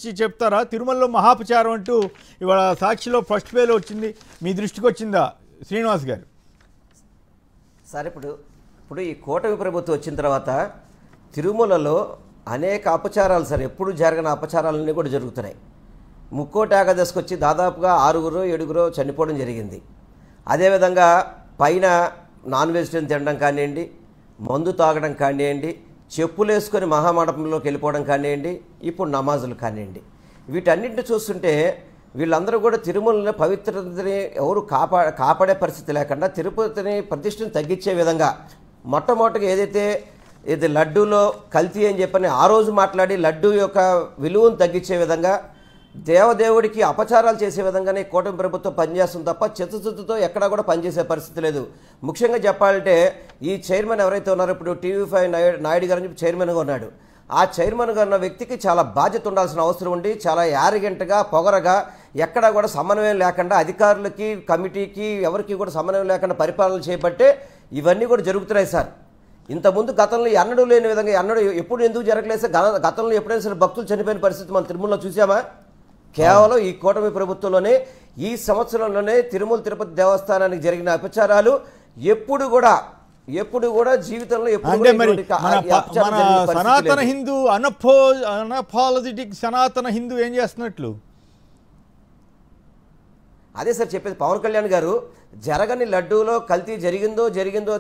గురించి చెప్తారా? తిరుమలలో మహాపచారం అంటూ ఇవాళ సాక్షిలో ఫస్ట్ పేలో వచ్చింది, మీ దృష్టికి వచ్చిందా శ్రీనివాస్ గారు? సార్ ఇప్పుడు ఈ కూటమి ప్రభుత్వం వచ్చిన తర్వాత తిరుమలలో అనేక అపచారాలు సార్, ఎప్పుడు జరగని అపచారాలన్నీ కూడా జరుగుతున్నాయి. ముక్కోటి ఏకాదశికి వచ్చి దాదాపుగా 6-7 చనిపోవడం జరిగింది. అదేవిధంగా పైన నాన్ వెజిటేరియన్ తినడం కానివ్వండి, మందు తాగడం కానివ్వండి, చెప్పులు వేసుకొని మహామండపంలోకి వెళ్ళిపోవడం కానివ్వండి, ఇప్పుడు నమాజులు కానివ్వండి, వీటన్నింటిని చూస్తుంటే వీళ్ళందరూ కూడా తిరుమలని పవిత్రతని ఎవరు కాపాడే పరిస్థితి లేకుండా తిరుపతిని ప్రతిష్టను తగ్గించే విధంగా మొట్టమొదటిగా ఏదైతే ఇది లడ్డూలో కల్తీ అని చెప్పని ఆ రోజు మాట్లాడి లడ్డూ యొక్క విలువను తగ్గించే విధంగా దేవదేవుడికి అపచారాలు చేసే విధంగానే కూటమి ప్రభుత్వం పనిచేస్తుంది తప్ప చిత్తశుద్ధితో ఎక్కడా కూడా పనిచేసే పరిస్థితి లేదు. ముఖ్యంగా చెప్పాలంటే ఈ చైర్మన్ ఎవరైతే ఉన్నారో ఇప్పుడు TV5 నాయుడు గారు అని చెప్పి చైర్మన్గా ఉన్నాడు. ఆ చైర్మన్గా ఉన్న వ్యక్తికి చాలా బాధ్యత ఉండాల్సిన అవసరం ఉండి చాలా యారిగెంట్గా పొగరగా ఎక్కడా కూడా సమన్వయం లేకుండా అధికారులకి కమిటీకి ఎవరికి కూడా సమన్వయం లేకుండా పరిపాలన చేపట్టే ఇవన్నీ కూడా జరుగుతున్నాయి సార్. ఇంతకుముందు గతంలో ఎన్నడూ లేని విధంగా ఎప్పుడు ఎందుకు జరగలేదు సార్? గతంలో ఎప్పుడైనా సరే భక్తులు చనిపోయిన పరిస్థితి మనం తిరుమలలో చూసామా? కేవలం ఈ కూటమి ప్రభుత్వంలోనే ఈ సంవత్సరంలోనే తిరుమల తిరుపతి దేవస్థానానికి జరిగిన అపచారాలు ఎప్పుడు కూడా జీవితంలో సనాతన హిందూ అనపాలజిటిక్ సనాతన హిందూ ఏం చేస్తున్నట్లు అదే సార్ చెప్పేది. పవన్ కళ్యాణ్ గారు జరగని లడ్డూలో కల్తీ జరిగిందో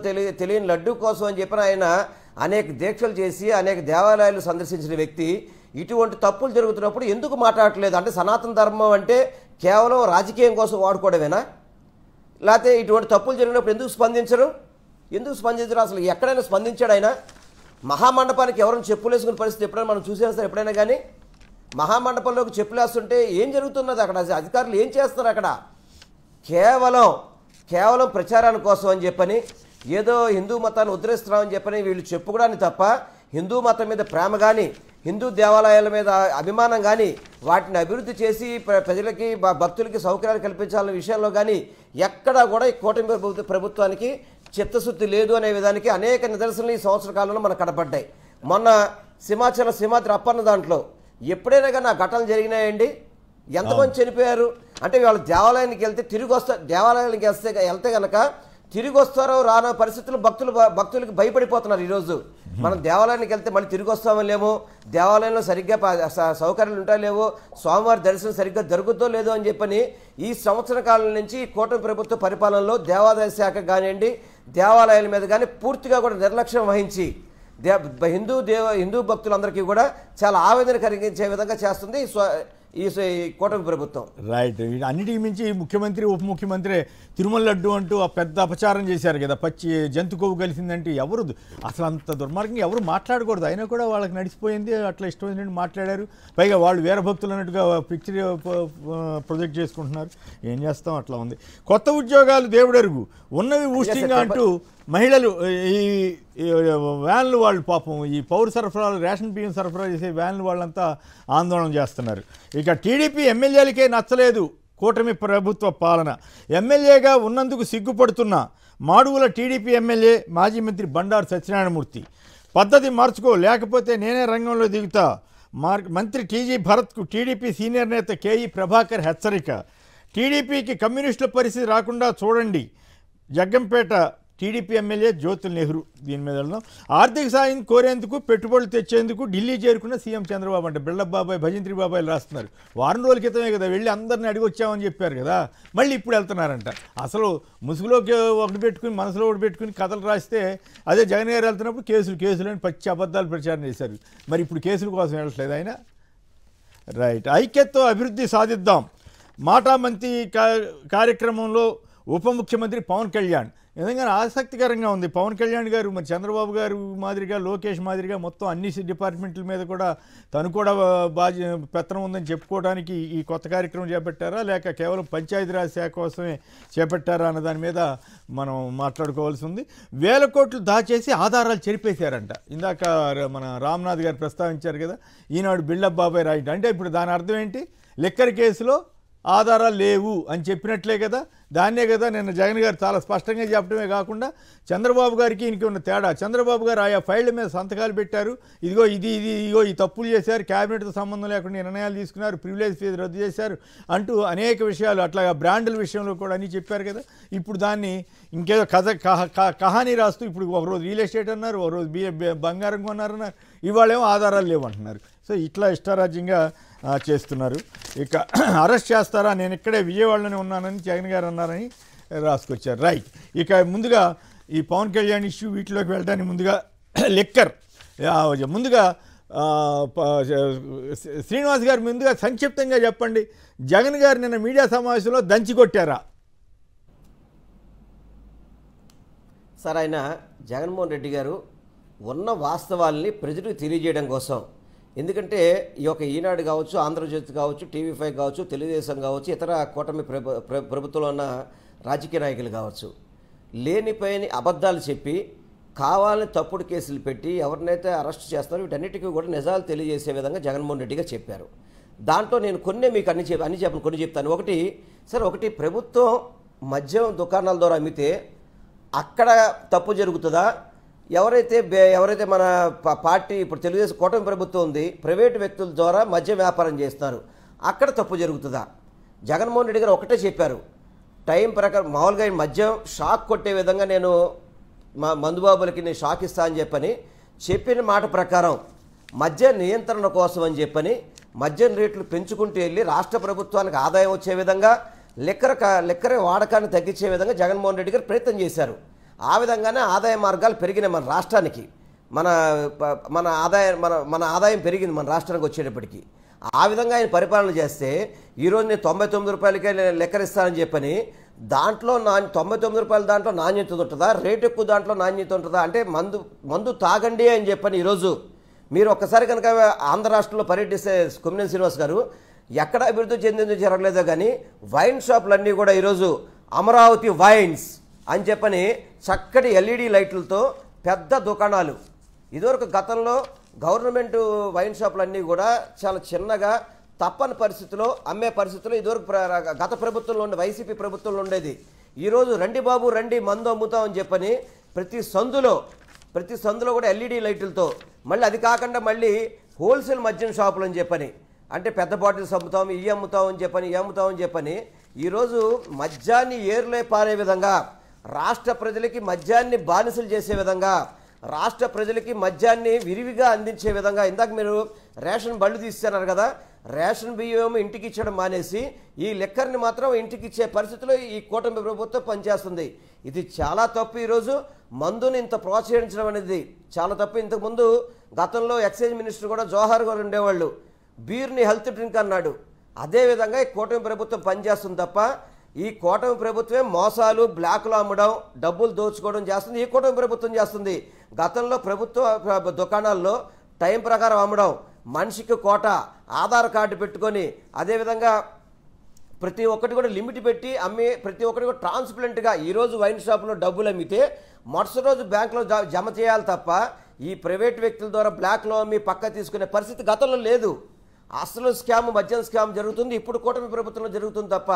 తెలియని లడ్డూ కోసం అని చెప్పిన ఆయన అనేక దీక్షలు చేసి అనేక దేవాలయాలు సందర్శించిన వ్యక్తి ఇటువంటి తప్పులు జరుగుతున్నప్పుడు ఎందుకు మాట్లాడట్లేదు? అంటే సనాతన ధర్మం అంటే కేవలం రాజకీయం కోసం వాడుకోవడమేనా? లేకపోతే ఇటువంటి తప్పులు జరిగినప్పుడు ఎందుకు స్పందించరు? అసలు ఎక్కడైనా స్పందించాడు ఆయన? మహామండపానికి ఎవరైనా చెప్పులు వేసుకునే పరిస్థితి ఎప్పుడైనా మనం చూసాం సార్? ఎప్పుడైనా కానీ మహామండపంలోకి చెప్పులు వేస్తుంటే ఏం జరుగుతున్నది అక్కడ? అధికారులు ఏం చేస్తున్నారు అక్కడ? కేవలం ప్రచారాని కోసం అని చెప్పని ఏదో హిందూ మతాన్ని ఉద్ధరిస్తున్నామని చెప్పని వీళ్ళు చెప్పుకోవడానికి తప్ప హిందూ మతం మీద ప్రేమ కానీ హిందూ దేవాలయాల మీద అభిమానం కానీ వాటిని అభివృద్ధి చేసి ప్రజలకి భక్తులకి సౌకర్యాలు కల్పించాలనే విషయంలో కానీ ఎక్కడా కూడా ఈ కూటమి ప్రభుత్వానికి చిత్తశుద్ధి లేదు అనే విధానికి అనేక నిదర్శనలు ఈ సంవత్సర కాలంలో మనకు కనపడ్డాయి. మొన్న సింహాద్రి అప్పన్న దాంట్లో ఎప్పుడైనా కానీ ఆ ఘటనలు జరిగినాయండి? ఎంతమంది చనిపోయారు? అంటే వాళ్ళ దేవాలయానికి వెళ్తే దేవాలయానికి వెళ్తే కనుక తిరిగి వస్తారో రానో పరిస్థితులు భక్తులకు భయపడిపోతున్నారు. ఈరోజు మనం దేవాలయానికి వెళ్తే మళ్ళీ తిరిగి వస్తామో లేమో, దేవాలయంలో సరిగ్గా సౌకర్యాలు ఉంటాయో లేవో, స్వామివారి దర్శనం సరిగ్గా జరుగుతుందో లేదో అని చెప్పని ఈ సంవత్సర కాలం నుంచి కూటమి ప్రభుత్వ పరిపాలనలో దేవాదాయ శాఖ కానివ్వండి, దేవాలయాల మీద కానీ పూర్తిగా కూడా నిర్లక్ష్యం వహించి హిందూ భక్తులందరికీ కూడా చాలా ఆవేదన కలిగించే విధంగా చేస్తుంది ఈ కూటమి ప్రభుత్వం. రైట్. అన్నిటికి మించి ముఖ్యమంత్రి ఉప ముఖ్యమంత్రి తిరుమల లడ్డు అంటూ ఆ పెద్ద అపచారం చేశారు కదా, పచ్చి జంతు కొవ్వు కలిసిందంటే ఎవరు అసలు అంత దుర్మార్గంగా ఎవరు మాట్లాడకూడదు. అయినా కూడా వాళ్ళకి నడిచిపోయింది, అట్లా ఇష్టమైనట్టు మాట్లాడారు. పైగా వాళ్ళు వీరభక్తులు అన్నట్టుగా పిక్చర్ ప్రొజెక్ట్ చేసుకుంటున్నారు. ఏం చేస్తాం, అట్లా ఉంది. కొత్త ఉద్యోగాలు దేవుడెరుగు, ఉన్నవి ఊస్టింగ్ అంటూ మహిళలు ఈ వ్యాన్లు వాళ్ళు పాపం ఈ పౌర సరఫరాలు రేషన్ బియ్యం సరఫరా చేసే వ్యాన్లు వాళ్ళంతా ఆందోళన చేస్తున్నారు. ఇక టీడీపీ ఎమ్మెల్యేలకే నచ్చలేదు కూటమి ప్రభుత్వ పాలన. ఎమ్మెల్యేగా ఉన్నందుకు సిగ్గుపడుతున్న మాడుగుల టీడీపీ ఎమ్మెల్యే మాజీ మంత్రి బండారు సత్యనారాయణమూర్తి. పద్ధతి మార్చుకో లేకపోతే నేనే రంగంలో దిగుతా. మంత్రి టీజీ భరత్కు టీడీపీ సీనియర్ నేత కేఈ ప్రభాకర్ హెచ్చరిక. టీడీపీకి కమ్యూనిస్టుల పరిస్థితి రాకుండా చూడండి. Jaggampeta TDP MLA Jyothula Nehru. దీని మీద వెళ్దాం. ఆర్థిక సాయం కోరేందుకు పెట్టుబడులు తెచ్చేందుకు ఢిల్లీ చేరుకున్న సీఎం చంద్రబాబు. అంటే బిళ్ళ బాబాయ్ భజంత్రి బాబాయ్ రాస్తున్నారు. వారం రోజుల క్రితమే కదా వెళ్ళి అందరిని అడిగి వచ్చామని చెప్పారు కదా, మళ్ళీ ఇప్పుడు వెళ్తున్నారంట. అసలు ముసుగులోకి ఒకటి పెట్టుకుని మనసులో ఒకటి పెట్టుకుని కథలు రాస్తే అదే జగన్ గారు వెళ్తున్నప్పుడు కేసులు అని పచ్చి అబద్ధాలు ప్రచారం చేశారు. మరి ఇప్పుడు కేసుల కోసం వెళ్ళట్లేదు ఆయన. రైట్. ఐక్యతతో అభివృద్ధి సాధిద్దాం మాటామంతి కార్యక్రమంలో ఉప ముఖ్యమంత్రి పవన్ కళ్యాణ్. నిజంగా ఆసక్తికరంగా ఉంది. పవన్ కళ్యాణ్ గారు మరి చంద్రబాబు గారు మాదిరిగా, లోకేష్ మాదిరిగా మొత్తం అన్ని డిపార్ట్మెంట్ల మీద కూడా తను కూడా పెత్తనం ఉందని చెప్పుకోవడానికి ఈ కొత్త కార్యక్రమం చేపట్టారా, లేక కేవలం పంచాయతీరాజ్ శాఖ కోసమే చేపట్టారా అన్న దాని మీద మనం మాట్లాడుకోవాల్సి ఉంది. 1000 కోట్లు దాచేసి ఆధారాలు చెరిపేశారంట. ఇందాక మన రామ్నాథ్ గారు ప్రస్తావించారు కదా, ఈనాడు బిల్డప్ బాబాయ్ రైట్. అంటే ఇప్పుడు దాని అర్థం ఏంటి? లిక్కర్ కేసులో ఆధారాలు లేవు అని చెప్పినట్లే కదా. దాన్నే కదా నిన్న జగన్ గారు చాలా స్పష్టంగా చెప్పడమే కాకుండా చంద్రబాబు గారికి ఈయనకి ఉన్న తేడా, చంద్రబాబు గారు ఆయా ఫైళ్ళ మీద సంతకాలు పెట్టారు, ఇదిగో ఇదిగో ఈ తప్పులు చేశారు, క్యాబినెట్తో సంబంధం లేకుండా నిర్ణయాలు తీసుకున్నారు, ప్రివిలేజ్ ఫీజు రద్దు చేశారు అంటూ అనేక విషయాలు, అట్లాగా బ్రాండ్ల విషయంలో కూడా అన్నీ చెప్పారు కదా. ఇప్పుడు దాన్ని ఇంకేదో కహానీ రాస్తూ ఇప్పుడు ఒకరోజు రియల్ ఎస్టేట్ అన్నారు, ఒకరోజు బంగారం కొన్నారన్నారు, ఇవాళేమో ఆధారాలు లేవంటున్నారు. సో ఇట్లా ఇష్టారాజ్యంగా చేస్తున్నారు. ఇక అరెస్ట్ చేస్తారా, నేను ఇక్కడే విజయవాడలోనే ఉన్నానని జగన్ గారు అన్నారని రాసుకొచ్చారు. రైట్. ఇక ముందుగా ఈ పవన్ కళ్యాణ్ ఇష్యూ వీటిలోకి వెళ్ళడానికి ముందుగా లెక్కర్ ముందుగా శ్రీనివాస్ గారు ముందుగా సంక్షిప్తంగా చెప్పండి, జగన్ గారు నిన్న మీడియా సమావేశంలో దంచికొట్టారా? సార్, ఆయన జగన్మోహన్ రెడ్డి గారు ఉన్న వాస్తవాల్ని ప్రజలకు తెలియజేయడం కోసం, ఎందుకంటే ఈ యొక్క ఈనాడు కావచ్చు, ఆంధ్రజ్యోతి కావచ్చు, TV5 కావచ్చు, తెలుగుదేశం కావచ్చు, ఇతర కూటమి ప్రభుత్వంలో ఉన్న రాజకీయ నాయకులు కావచ్చు, లేనిపోయిన అబద్ధాలు చెప్పి కావాలని తప్పుడు కేసులు పెట్టి ఎవరినైతే అరెస్ట్ చేస్తారో వీటన్నిటికీ కూడా నిజాలు తెలియజేసే విధంగా జగన్మోహన్ రెడ్డి గారు చెప్పారు. దాంట్లో నేను కొన్ని మీకు కొన్ని చెప్తాను. ఒకటి ప్రభుత్వం మద్యం దుకాణాల ద్వారా అమ్మితే అక్కడ తప్పు జరుగుతుందా? ఎవరైతే మన పార్టీ ఇప్పుడు తెలుగుదేశం కూటమి ప్రభుత్వం ఉంది, ప్రైవేటు వ్యక్తుల ద్వారా మద్యం వ్యాపారం చేస్తున్నారు, అక్కడ తప్పు జరుగుతుందా? జగన్మోహన్ రెడ్డి గారు ఒకటే చెప్పారు, టైం ప్రకారం మామూలుగా మద్యం షాక్ కొట్టే విధంగా నేను మా మందుబాబులకి నేను షాక్ ఇస్తా అని చెప్పిన మాట ప్రకారం మద్య నియంత్రణ కోసం అని మద్యం రేట్లు పెంచుకుంటూ వెళ్ళి రాష్ట్ర ప్రభుత్వానికి ఆదాయం వచ్చే విధంగా లిక్కర్ వాడకాన్ని తగ్గించే విధంగా జగన్మోహన్ రెడ్డి గారు ప్రయత్నం చేశారు. ఆ విధంగానే ఆదాయ మార్గాలు పెరిగినాయి మన రాష్ట్రానికి. మన ఆదాయం పెరిగింది మన రాష్ట్రానికి వచ్చేటప్పటికి. ఆ విధంగా ఆయన పరిపాలన చేస్తే ఈరోజు నేను 99 రూపాయలకే లెక్కరిస్తానని దాంట్లో 99 రూపాయల దాంట్లో నాణ్యత ఉంటుందా, రేటు ఎక్కువ దాంట్లో నాణ్యత ఉంటుందా? అంటే మందు తాగండి అని ఈరోజు మీరు ఒక్కసారి కనుక ఆంధ్ర రాష్ట్రంలో పర్యటిస్తే కొమ్మినేని శ్రీనివాస్ గారు ఎక్కడ అభివృద్ధి చెందిందో జరగలేదో కానీ వైన్ షాపులన్నీ కూడా ఈరోజు అమరావతి వైన్స్ అని చక్కటి LED లైట్లతో పెద్ద దుకాణాలు. ఇదివరకు గతంలో గవర్నమెంట్ వైన్ షాపులన్నీ కూడా చాలా చిన్నగా తప్పని పరిస్థితిలో అమ్మే పరిస్థితిలో ఇదివరకు గత ప్రభుత్వంలో ఉండే వైసీపీ ప్రభుత్వంలో ఉండేది. ఈరోజు రండి బాబు రండి మందు అమ్ముతామని ప్రతి సందులో కూడా LED లైట్లతో, మళ్ళీ అది కాకుండా మళ్ళీ హోల్సేల్ మద్యం షాపులు అని అంటే పెద్ద బాటిల్స్ అమ్ముతాం, ఇవి అమ్ముతామని చెప్పని ఈరోజు మద్యాన్ని ఏరులే పారే విధంగా, రాష్ట్ర ప్రజలకి మద్యాన్ని బానిసలు చేసే విధంగా, రాష్ట్ర ప్రజలకి మద్యాన్ని విరివిగా అందించే విధంగా, ఇందాక మీరు రేషన్ బళ్ళు తీస్తున్నారు కదా, రేషన్ బియ్యం ఇంటికి ఇచ్చడం మానేసి ఈ లెక్కర్ని మాత్రం ఇంటికి ఇచ్చే పరిస్థితిలో ఈ కూటమి ప్రభుత్వం పనిచేస్తుంది. ఇది చాలా తప్పు. ఈరోజు మందుని ఇంత ప్రోత్సహించడం అనేది చాలా తప్పు. ఇంతకుముందు గతంలో ఎక్సైజ్ మినిస్టర్ కూడా జోహార్ గారు ఉండేవాళ్ళు, బీర్ని హెల్త్ డ్రింక్ అన్నాడు. అదేవిధంగా ఈ కూటమి ప్రభుత్వం పనిచేస్తుంది తప్ప ఈ కూటమి ప్రభుత్వమే మోసాలు, బ్లాక్లో అమ్మడం, డబ్బులు దోచుకోవడం చేస్తుంది. ఈ కూటమి ప్రభుత్వం చేస్తుంది. గతంలో ప్రభుత్వ దుకాణాల్లో టైం ప్రకారం అమ్మడం, మనిషికి కోట, ఆధార్ కార్డు పెట్టుకొని, అదేవిధంగా ప్రతి ఒక్కటి కూడా లిమిట్ పెట్టి అమ్మి ప్రతి ఒక్కటి కూడా ట్రాన్స్పరెంట్గా ఈరోజు వైన్ షాప్లో డబ్బులు అమ్మితే మరుసటి రోజు బ్యాంకులో జమ చేయాలి తప్ప ఈ ప్రైవేట్ వ్యక్తుల ద్వారా బ్లాక్లో అమ్మి పక్క తీసుకునే పరిస్థితి గతంలో లేదు. అసలు స్కామ్, మద్యం స్కామ్ జరుగుతుంది ఇప్పుడు కూటమి ప్రభుత్వంలో జరుగుతుంది తప్ప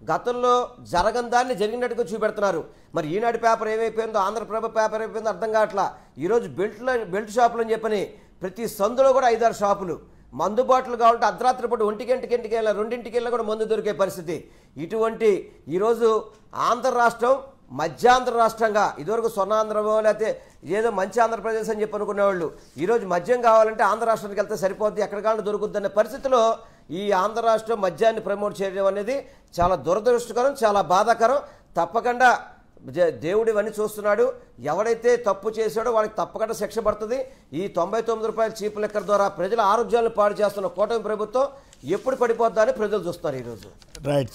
గతంలో జరగని దాన్ని జరిగినట్టుగా చూపెడుతున్నారు. మరి ఈనాడు పేపర్ ఏమైపోయిందో, ఆంధ్రప్రభ పేపర్ అయిపోయిందో అర్థం కావట్లా. ఈరోజు బెల్ట్ షాపులు అని ప్రతి సందులో కూడా 5-6 షాపులు, మందు బాటలు కావాలంటే అర్ధరాత్రి పూట 1-2కి వెళ్ళా 2కి వెళ్ళా కూడా మందు దొరికే పరిస్థితి. ఇటువంటి ఈరోజు ఆంధ్ర రాష్ట్రం మధ్యాంధ్ర రాష్ట్రంగా, ఇదివరకు స్వర్ణాంధ్రమో లేకపోతే ఏదో మంచి ఆంధ్రప్రదేశ్ అని అనుకునేవాళ్ళు ఈరోజు మద్యం కావాలంటే ఆంధ్ర రాష్ట్రానికి వెళ్తే సరిపోద్ది, ఎక్కడ కావాలంటే దొరుకుద్ది అనే పరిస్థితిలో ఈ ఆంధ్ర రాష్ట్రం మద్యాన్ని ప్రమోట్ చేయడం అనేది చాలా దురదృష్టకరం, చాలా బాధాకరం. తప్పకుండా దేవుడు ఇవన్నీ చూస్తున్నాడు. ఎవడైతే తప్పు చేశాడో వాడికి తప్పకుండా శిక్ష పడుతుంది. ఈ 99 రూపాయల చీప్ లెక్కర్ ద్వారా ప్రజల ఆరోగ్యాలను పాడు చేస్తున్న కూటమి ప్రభుత్వం ఎప్పుడు పడిపోద్దా అని ప్రజలు చూస్తారు ఈరోజు. రైట్.